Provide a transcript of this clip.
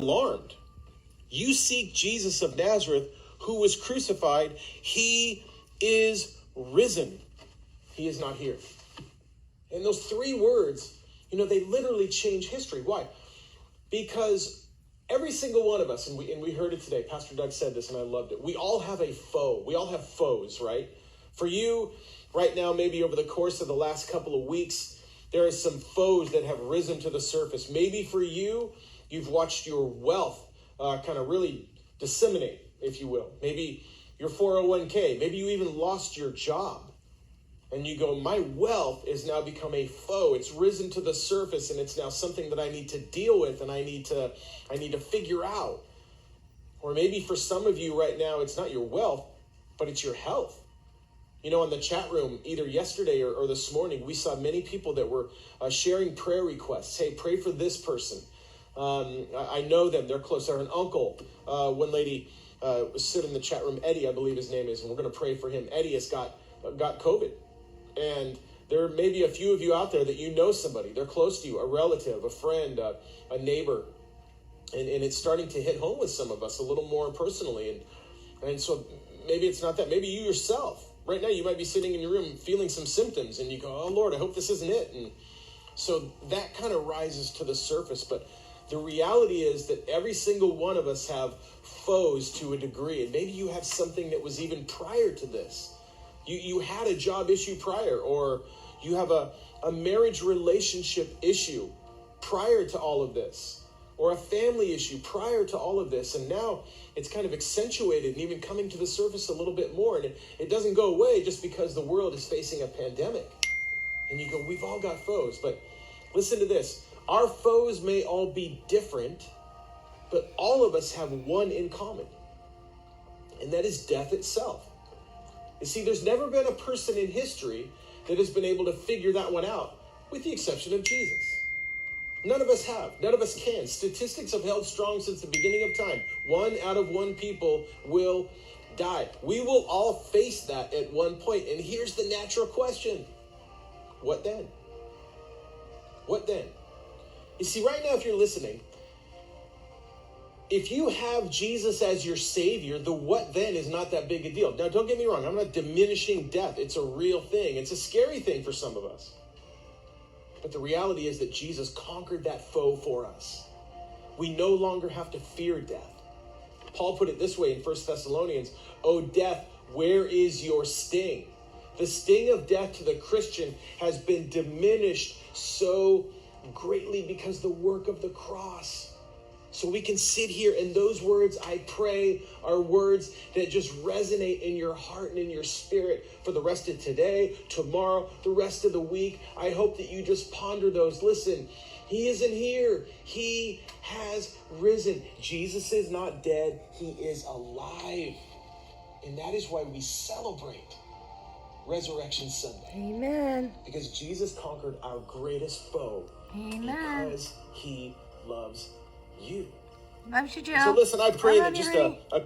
alarmed. You seek Jesus of Nazareth, who was crucified. He is risen. He is not here. And those three words, they literally change history. Why? Because every single one of us, and we heard it today, Pastor Doug said this and I loved it. We all have a foe. We all have foes, right? For you, right now, maybe over the course of the last couple of weeks, there are some foes that have risen to the surface. Maybe for you, you've watched your wealth kind of really disseminate, if you will. Maybe your 401k, maybe you even lost your job. And you go, my wealth has now become a foe. It's risen to the surface, and it's now something that I need to deal with, and I need to figure out. Or maybe for some of you right now, it's not your wealth, but it's your health. In the chat room, either yesterday or this morning, we saw many people that were sharing prayer requests. Hey, pray for this person. I know them. They're close. They're an uncle. One lady stood in the chat room, Eddie, I believe his name is, and we're going to pray for him. Eddie has got COVID. And there may be a few of you out there that you know somebody. They're close to you, a relative, a friend, a neighbor. And it's starting to hit home with some of us a little more personally. And so maybe it's not that. Maybe you yourself. Right now you might be sitting in your room feeling some symptoms. And you go, oh, Lord, I hope this isn't it. And so that kind of rises to the surface. But the reality is that every single one of us have foes to a degree. And maybe you have something that was even prior to this. You had a job issue prior, or you have a marriage relationship issue prior to all of this, or a family issue prior to all of this. And now it's kind of accentuated and even coming to the surface a little bit more. And it doesn't go away just because the world is facing a pandemic. And you go, we've all got foes. But listen to this. Our foes may all be different, but all of us have one in common. And that is death itself. You see, there's never been a person in history that has been able to figure that one out, with the exception of Jesus. None of us have. None of us can. Statistics have held strong since the beginning of time. 1 out of 1 people will die. We will all face that at one point. And here's the natural question. What then? What then? You see, right now, if you're listening, if you have Jesus as your Savior, the what then is not that big a deal. Now, don't get me wrong. I'm not diminishing death. It's a real thing. It's a scary thing for some of us. But the reality is that Jesus conquered that foe for us. We no longer have to fear death. Paul put it this way in 1 Thessalonians, "O death, where is your sting?" The sting of death to the Christian has been diminished so greatly because the work of the cross. So we can sit here, and those words, I pray, are words that just resonate in your heart and in your spirit for the rest of today, tomorrow, the rest of the week. I hope that you just ponder those. Listen, he isn't here. He has risen. Jesus is not dead. He is alive. And that is why we celebrate Resurrection Sunday. Amen. Because Jesus conquered our greatest foe. Amen. Because he loves you. Loves you, Joe. So listen, I pray that just a